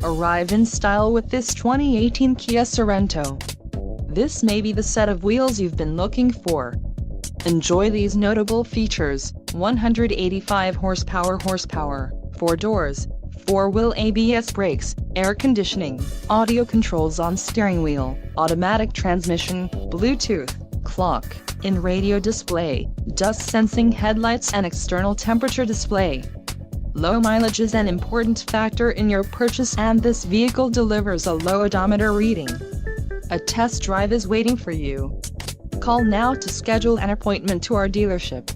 Arrive in style with this 2018 Kia Sorento. This may be the set of wheels you've been looking for. Enjoy these notable features: 185 horsepower, 4 doors, 4-wheel ABS brakes, air conditioning, audio controls on steering wheel, automatic transmission, Bluetooth, clock, in radio display, dust sensing headlights and external temperature display. Low mileage is an important factor in your purchase, and this vehicle delivers a low odometer reading. A test drive is waiting for you. Call now to schedule an appointment to our dealership.